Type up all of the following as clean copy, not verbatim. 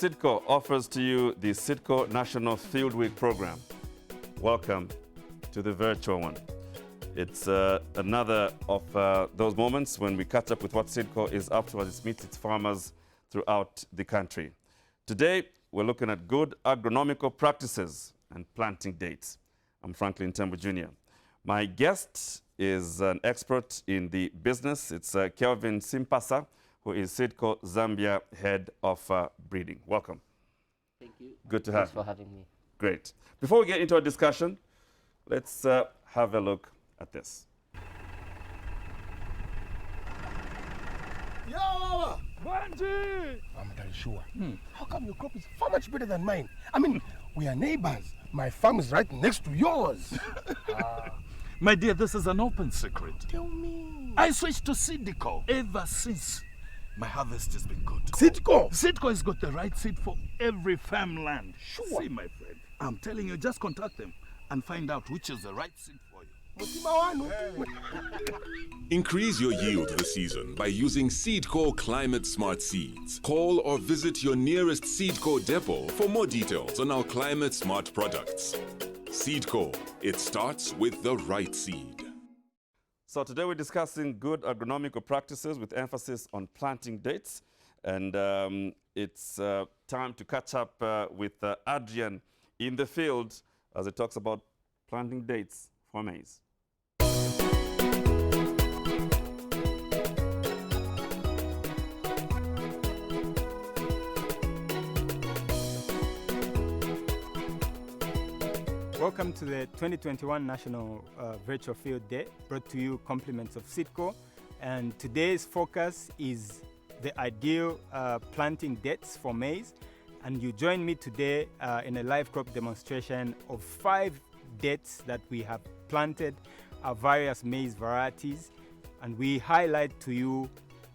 Seedco offers to you the Seedco National Field Week program. Welcome to the virtual one. It's another of those moments when we catch up with what Seedco is up to as it meets its farmers throughout the country. Today, we're looking at good agronomical practices and planting dates. I'm Franklin Tembu Jr. My guest is an expert in the business. It's Kelvin Simpasa, who is Seedco Zambia Head of Breeding. Welcome. Thank you. Good to have you. Thanks for having me. Great. Before we get into our discussion, let's have a look at this. Yo! Banji! I'm not sure. How come your crop is far much better than mine? I mean, we are neighbors. My farm is right next to yours. My dear, this is an open secret. Tell me. I switched to Seedco ever since. My harvest has been good. Seedco? Seedco has got the right seed for every farmland. Sure. See, my friend, I'm telling you, just contact them and find out which is the right seed for you. Increase your yield this season by using Seedco Climate Smart Seeds. Call or visit your nearest Seedco depot for more details on our Climate Smart products. Seedco, it starts with the right seed. So today we're discussing good agronomical practices with emphasis on planting dates. And it's time to catch up with Adrian in the field as he talks about planting dates for maize. Welcome to the 2021 National Virtual Field Day, brought to you compliments of Seedco. And today's focus is the ideal planting dates for maize. And you join me today in a live crop demonstration of 5 dates that we have planted, various maize varieties, and we highlight to you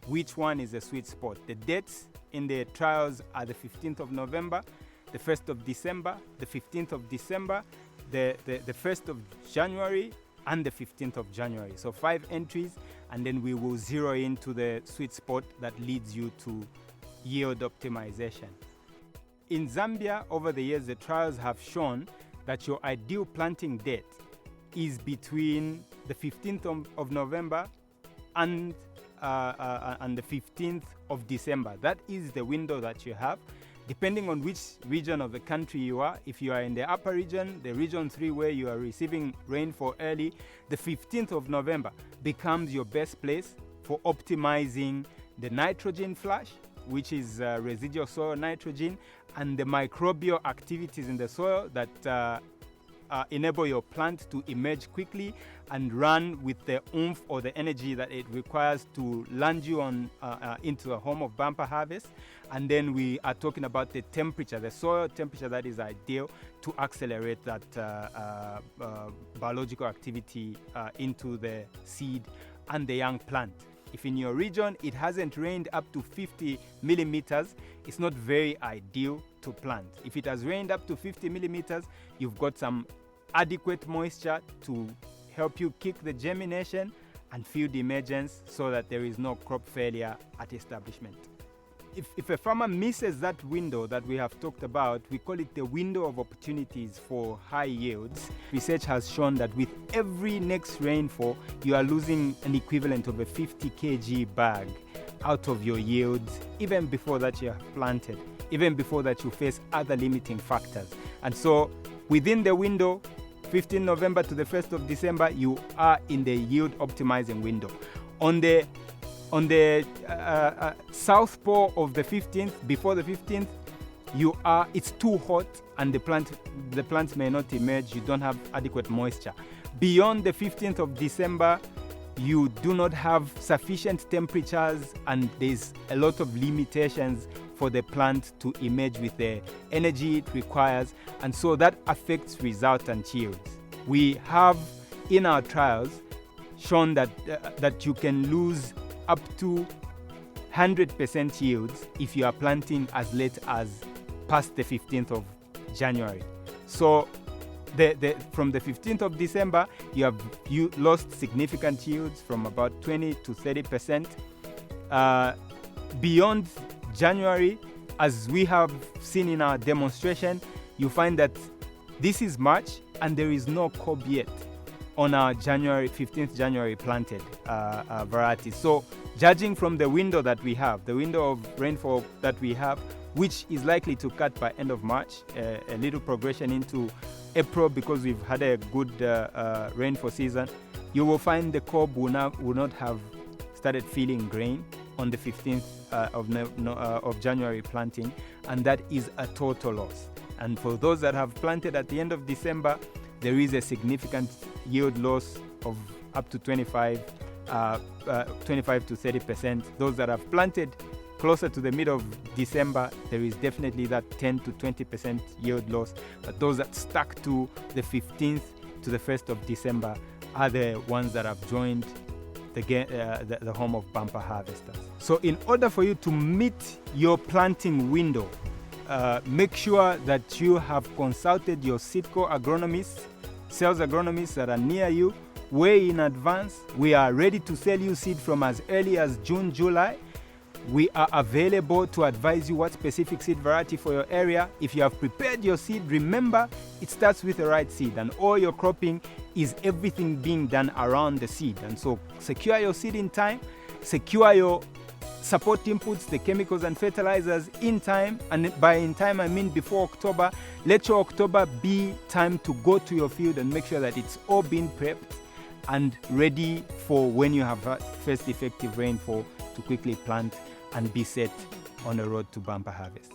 which one is a sweet spot. The dates in the trials are the 15th of November, the 1st of December, the 15th of December, the 1st of January, and the 15th of January. So 5 entries, and then we will zero into the sweet spot that leads you to yield optimization. In Zambia, over the years, the trials have shown that your ideal planting date is between the 15th of November and the 15th of December. That is the window that you have. Depending on which region of the country you are, if you are in the upper region, the region 3 where you are receiving rainfall early, the 15th of November becomes your best place for optimizing the nitrogen flush, which is residual soil nitrogen, and the microbial activities in the soil that enable your plant to emerge quickly and run with the oomph or the energy that it requires to land you on into a home of bumper harvest. And then we are talking about the temperature, the soil temperature that is ideal to accelerate that biological activity into the seed and the young plant. If in your region it hasn't rained up to 50 millimeters, it's not very ideal to plant. If it has rained up to 50 millimeters, you've got some adequate moisture to help you kick the germination and field emergence so that there is no crop failure at establishment. If a farmer misses that window that we have talked about, we call it the window of opportunities for high yields. Research has shown that with every next rainfall, you are losing an equivalent of a 50 kg bag out of your yields, even before that you have planted, even before that you face other limiting factors. And so within the window, 15 November to the 1st of December, you are in the yield optimizing window. On the south pole of the 15th, before the 15th, it's too hot and the plants may not emerge. You don't have adequate moisture. Beyond the 15th of December, you do not have sufficient temperatures and there's a lot of limitations for the plant to emerge with the energy it requires, and so that affects resultant yields. We have in our trials shown that you can lose up to 100% yields if you are planting as late as past the 15th of January. So from the 15th of December, you lost significant yields from about 20 to 30%. Beyond January, as we have seen in our demonstration, you find that this is March and there is no cob yet on our 15th January planted varieties. So judging from the window that we have, the window of rainfall that we have, which is likely to cut by end of March, a little progression into April because we've had a good rainfall season, you will find the cob will not have started feeling grain on the 15th of January planting, and that is a total loss. And for those that have planted at the end of December, there is a significant yield loss of up to 25 to 30%. Those that have planted closer to the middle of December, there is definitely that 10 to 20% yield loss. But those that stuck to the 15th to the 1st of December are the ones that have joined the home of bumper harvesters. So in order for you to meet your planting window, make sure that you have consulted your Seedco agronomists, sales agronomists that are near you way in advance. We are ready to sell you seed from as early as June, July. We are available to advise you what specific seed variety for your area. If you have prepared your seed, remember it starts with the right seed, and all your cropping is everything being done around the seed. And so secure your seed in time, secure your support inputs, the chemicals and fertilizers in time, and by in time I mean before October. Let your October be time to go to your field and make sure that it's all been prepped and ready for when you have first effective rainfall to quickly plant and be set on the road to bumper harvest.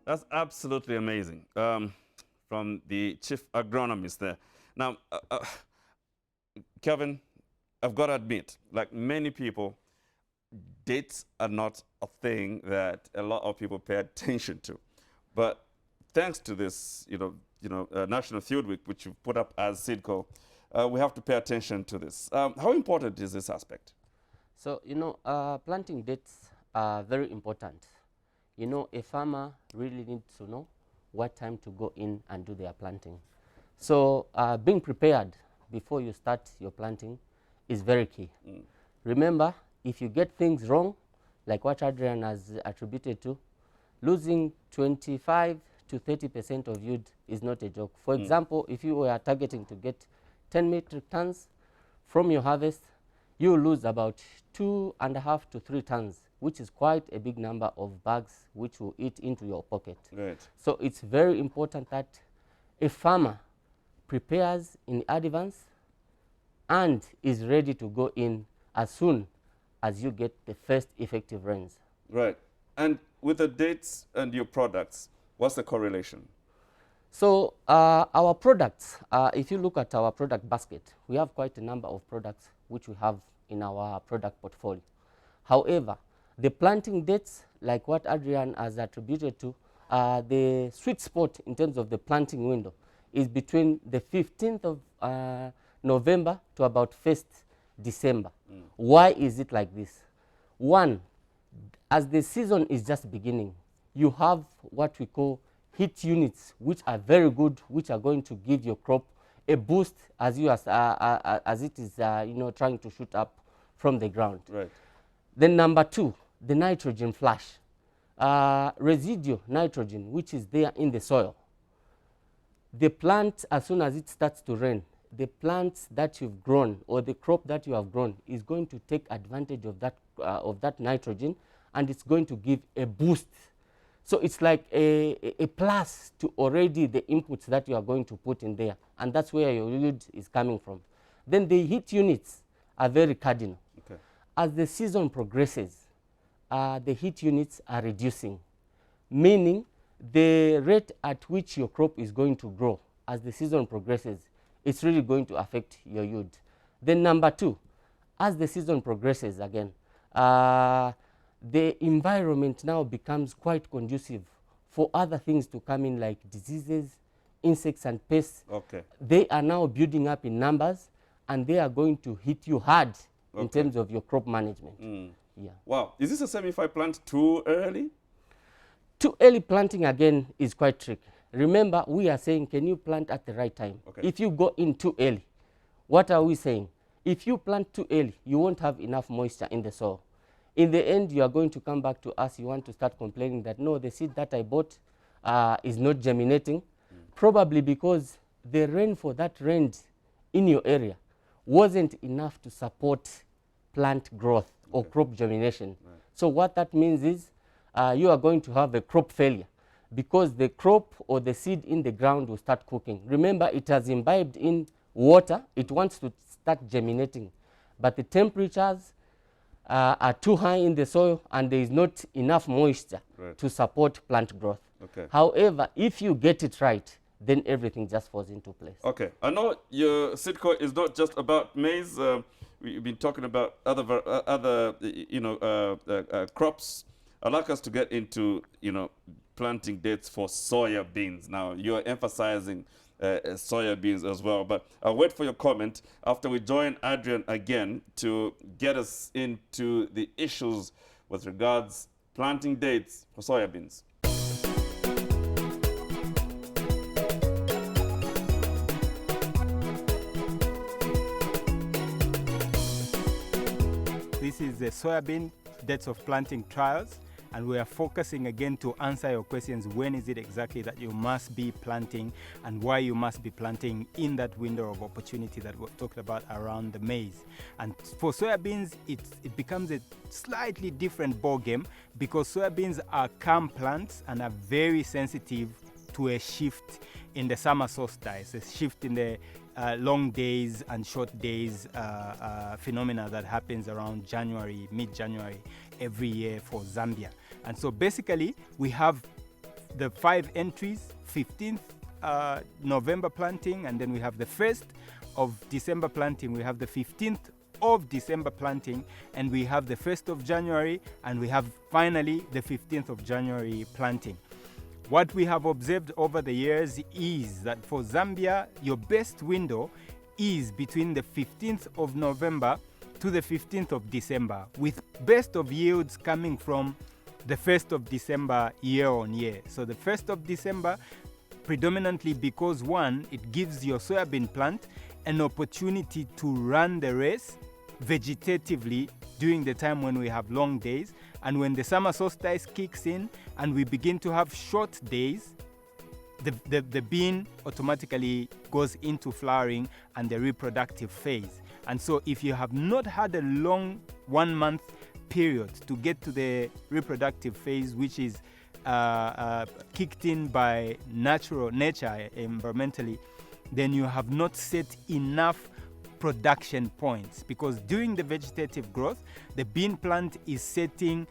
That's absolutely amazing. From the chief agronomist there. Now, Kelvin, I've got to admit, like many people, dates are not a thing that a lot of people pay attention to. But thanks to this, National Field Week, which you've put up as Seedco, we have to pay attention to this. How important is this aspect? So, planting dates are very important. A farmer really needs to know what time to go in and do their planting. So being prepared before you start your planting is very key. Remember, if you get things wrong, like what Adrian has attributed to, losing 25 to 30% of yield is not a joke. For example, if you were targeting to get 10 metric tons from your harvest, you will lose about 2.5 to 3 tons, which is quite a big number of bags which will eat into your pocket. Right. So it's very important that a farmer prepares in advance and is ready to go in as soon as you get the first effective rains. Right. And with the dates and your products, what's the correlation? So our products, if you look at our product basket, we have quite a number of products which we have in our product portfolio. However, the planting dates, like what Adrian has attributed to, the sweet spot in terms of the planting window is between the 15th of November to about 1st December. Why is it like this? One, as the season is just beginning, you have what we call heat units, which are very good, which are going to give your crop a boost as it is trying to shoot up from the ground. Right. Then number two, the nitrogen flash, residual nitrogen, which is there in the soil. The plant, as soon as it starts to rain, the plants that you've grown or the crop that you have grown is going to take advantage of that nitrogen, and it's going to give a boost. So it's like a plus to already the inputs that you are going to put in there, and that's where your yield is coming from. Then the heat units are very cardinal. Okay. As the season progresses, the heat units are reducing, meaning the rate at which your crop is going to grow as the season progresses, it's really going to affect your yield. Then number two, as the season progresses again, the environment now becomes quite conducive for other things to come in, like diseases, insects and pests. Okay. They are now building up in numbers, and they are going to hit you hard in terms of your crop management. Yeah. Wow. Is this a semi-fi plant too early? Too early planting again is quite tricky. Remember, we are saying, can you plant at the right time? Okay. If you go in too early, what are we saying? If you plant too early, you won't have enough moisture in the soil. In the end, you are going to come back to us. You want to start complaining that, no, the seed that I bought is not germinating, probably because the rainfall that rained in your area wasn't enough to support plant growth or crop germination. So what that means is you are going to have a crop failure, because the crop or the seed in the ground will start cooking. Remember, it has imbibed in water. It wants to start germinating, but the temperatures are too high in the soil and there is not enough moisture to support plant growth. Okay. However, if you get it right, then everything just falls into place. Okay. I know your Sidco is not just about maize. We've been talking about other crops. I'd like us to get into, planting dates for soya beans. Now, you're emphasizing soya beans as well, but I'll wait for your comment after we join Adrian again to get us into the issues with regards planting dates for soya beans. This is the soybean dates of planting trials, and we are focusing again to answer your questions. When is it exactly that you must be planting, and why you must be planting in that window of opportunity that we've talked about around the maize? And for soybeans, it becomes a slightly different ballgame, because soybeans are calm plants and are very sensitive to a shift in the summer solstice, a shift in the long days and short days phenomena that happens around January, mid-January every year for Zambia. And so basically we have the 5 entries: 15th November planting, and then we have the 1st of December planting, we have the 15th of December planting, and we have the 1st of January, and we have finally the 15th of January planting. What we have observed over the years is that for Zambia, your best window is between the 15th of November to the 15th of December, with best of yields coming from the 1st of December year on year. So the 1st of December, predominantly because, one, it gives your soybean plant an opportunity to run the race vegetatively during the time when we have long days, and when the summer solstice kicks in and we begin to have short days, the bean automatically goes into flowering and the reproductive phase. And so if you have not had a long 1 month period to get to the reproductive phase, which is kicked in by nature environmentally, then you have not set enough production points, because during the vegetative growth, the bean plant is setting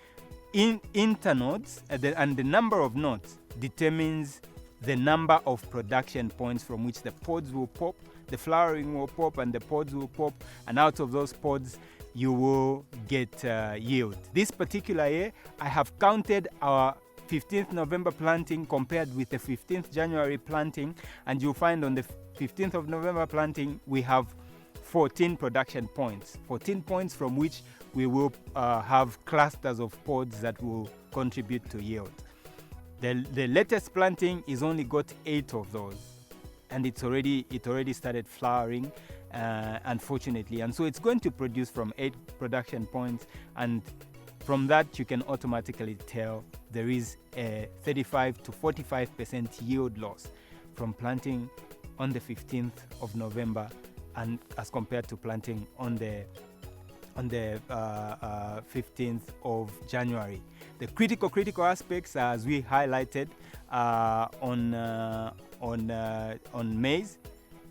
in internodes, and the number of nodes determines the number of production points from which the pods will pop, the flowering will pop, and the pods will pop, and out of those pods you will get yield. This particular year, I have counted our 15th November planting compared with the 15th January planting, and you'll find on the 15th of November planting we have 14 production points, 14 points from which we will have clusters of pods that will contribute to yield. The latest planting is only got 8 of those, and it already started flowering, unfortunately, and so it's going to produce from 8 production points, and from that you can automatically tell there is a 35 to 45% yield loss from planting on the 15th of November and as compared to planting on the 15th of January. The critical aspects, as we highlighted on maize,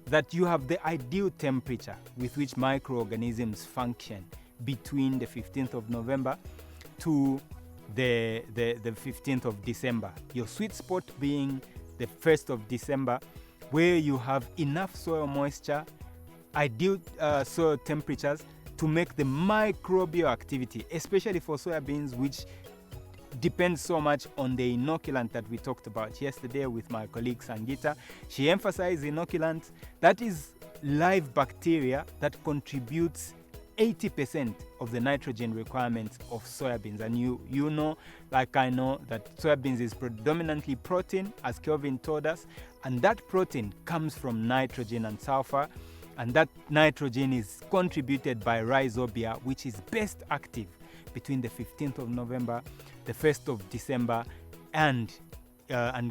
that you have the ideal temperature with which microorganisms function between the 15th of November to the 15th of December. Your sweet spot being the 1st of December, where you have enough soil moisture, ideal soil temperatures to make the microbial activity, especially for soybeans, which depends so much on the inoculant that we talked about yesterday with my colleague Sangita. She emphasized inoculant, that is live bacteria that contributes 80% of the nitrogen requirements of soybeans. And you know, like I know, that soybeans is predominantly protein, as Kelvin told us, and that protein comes from nitrogen and sulfur. and that nitrogen is contributed by rhizobia, which is best active between the 15th of November, the 1st of December, and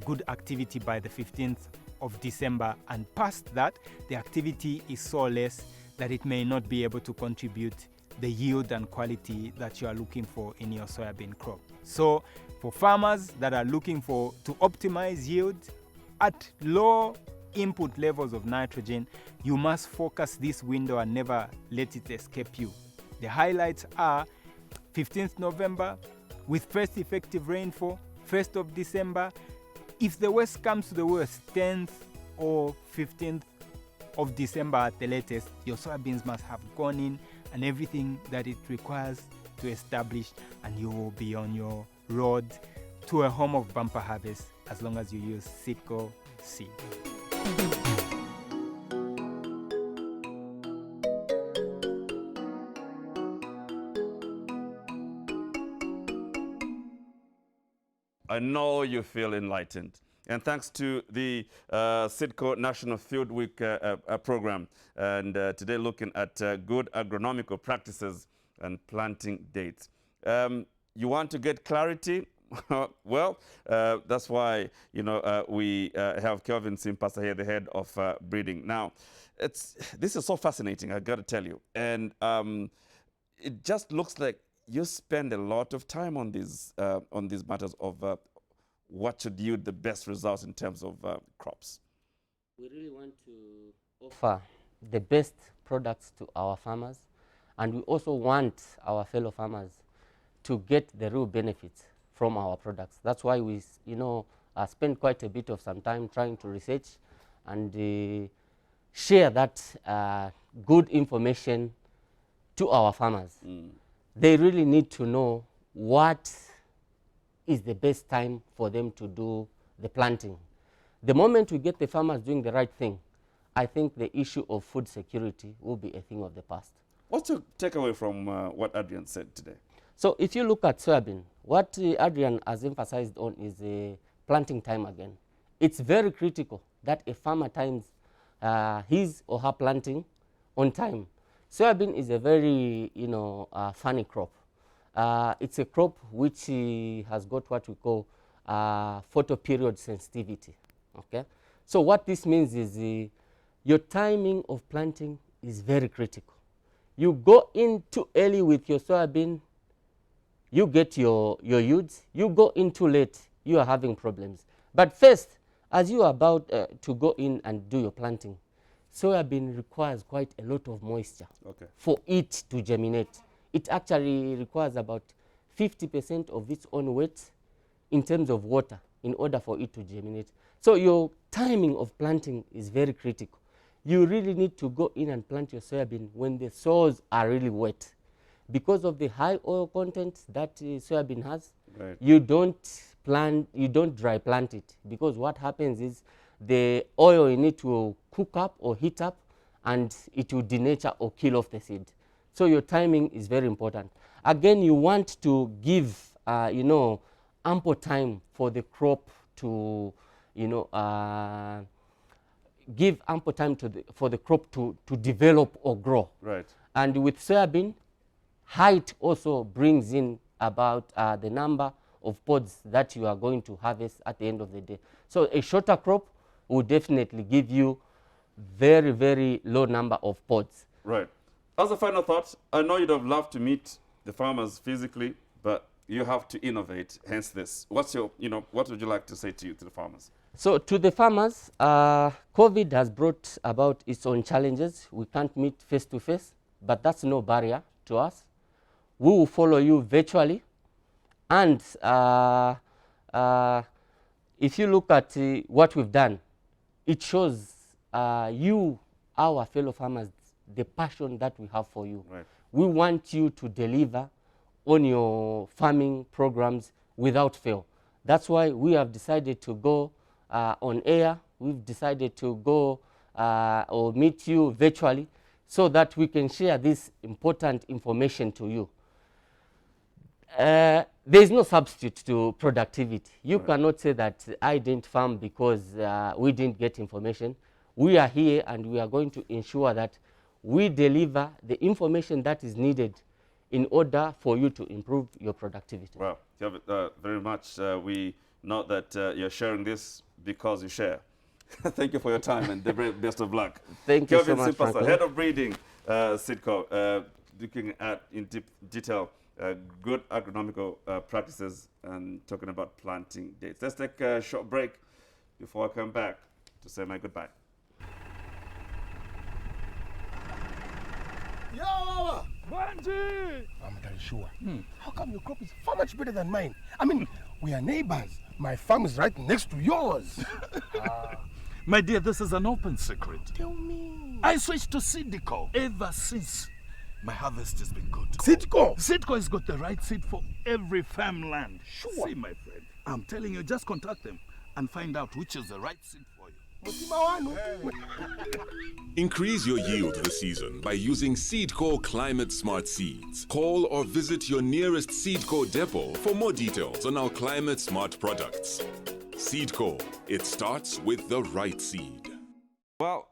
good activity by the 15th of December. And past that, the activity is so less that it may not be able to contribute the yield and quality that you are looking for in your soybean crop. So for farmers that are looking to optimize yield at low input levels of nitrogen, you must focus this window and never let it escape you. The highlights are 15th November with first effective rainfall, 1st of December. If the worst comes to the worst, 10th or 15th of December at the latest, your soybeans must have gone in and everything that it requires to establish, and you will be on your road to a home of bumper harvest as long as you use Seedco seed. I know you feel enlightened. And thanks to the Seedco National Field Week program, and today looking at good agronomical practices and planting dates. You want to get clarity? Well, that's why we have Kelvin Simpasa here, the head of breeding. Now, this is so fascinating, I got to tell you, and it just looks like you spend a lot of time on these matters of what should yield the best results in terms of crops. We really want to offer the best products to our farmers, and we also want our fellow farmers to get the real benefits from our products. That's why we spend quite a bit of some time trying to research and share that good information to our farmers. They really need to know what is the best time for them to do the planting. The moment we get the farmers doing the right thing, I think the issue of food security will be a thing of the past. What's your takeaway from what Adrian said today? So if you look at soybean, what Adrian has emphasized on is planting time again. It's very critical that a farmer times his or her planting on time. Soybean is a very funny crop. It's a crop which has got what we call photoperiod sensitivity. Okay, so what this means is your timing of planting is very critical. You go in too early with your soybean, you get your yields. You go in too late, you are having problems. But first, as you are about to go in and do your planting, soybean requires quite a lot of moisture for it to germinate. It actually requires about 50% of its own weight in terms of water in order for it to germinate. So your timing of planting is very critical. You really need to go in and plant your soybean when the soils are really wet. Because of the high oil content that soybean has, you don't dry plant it, because what happens is the oil in it will cook up or heat up and it will denature or kill off the seed. So your timing is very important. Again, you want to give ample time for the crop to give ample time for the crop to develop or grow. Right. And with soybean, height also brings in about the number of pods that you are going to harvest at the end of the day. So a shorter crop will definitely give you very, very low number of pods. Right. As a final thought, I know you'd have loved to meet the farmers physically, but you have to innovate, hence this. What would you like to say to the farmers? So to the farmers, COVID has brought about its own challenges. We can't meet face to face, but that's no barrier to us. We will follow you virtually. And if you look at what we've done, it shows you, our fellow farmers, the passion that we have for you. Right. We want you to deliver on your farming programs without fail. That's why we have decided to go on air. We've decided to go or meet you virtually so that we can share this important information to you. There is no substitute to productivity. You cannot say that I didn't farm because we didn't get information. we are here and we are going to ensure that we deliver the information that is needed in order for you to improve your productivity. Well, Kelvin, very much. We know that you're sharing this because you share. Thank you for your time and the very best of luck. Thank you so Kelvin much, Simpasa, Franklin. Head of Breeding, Sidco, looking at in deep detail good agronomical practices and talking about planting dates. Let's take a short break before I come back to say my goodbye. Yo! Banji! I'm very sure. How come your crop is far much better than mine? I mean, we are neighbors. My farm is right next to yours. My dear, this is an open secret. Tell me. I switched to Sidco ever since. My harvest has been good. Sidco. Sidco has got the right seed for every farmland. Sure. See, my friend, I'm telling you, just contact them and find out which is the right seed for you. Increase your yield this season by using Seedco Climate Smart Seeds. Call or visit your nearest Seedco depot for more details on our Climate Smart products. Seedco, it starts with the right seed. Well,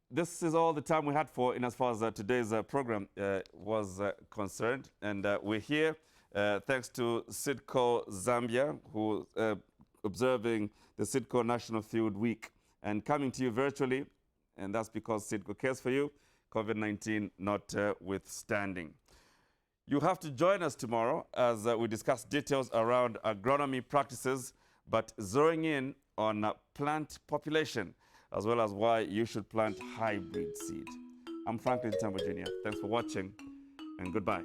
this is all the time we had for in as far as today's program was concerned. And we're here thanks to Sidco Zambia, who observing the Sidco National Field Week and coming to you virtually. And that's because Sidco cares for you, COVID-19 notwithstanding. You have to join us tomorrow as we discuss details around agronomy practices, but zeroing in on plant population, as well as why you should plant hybrid seed. I'm Franklin Tambo Jr. Thanks for watching, and goodbye.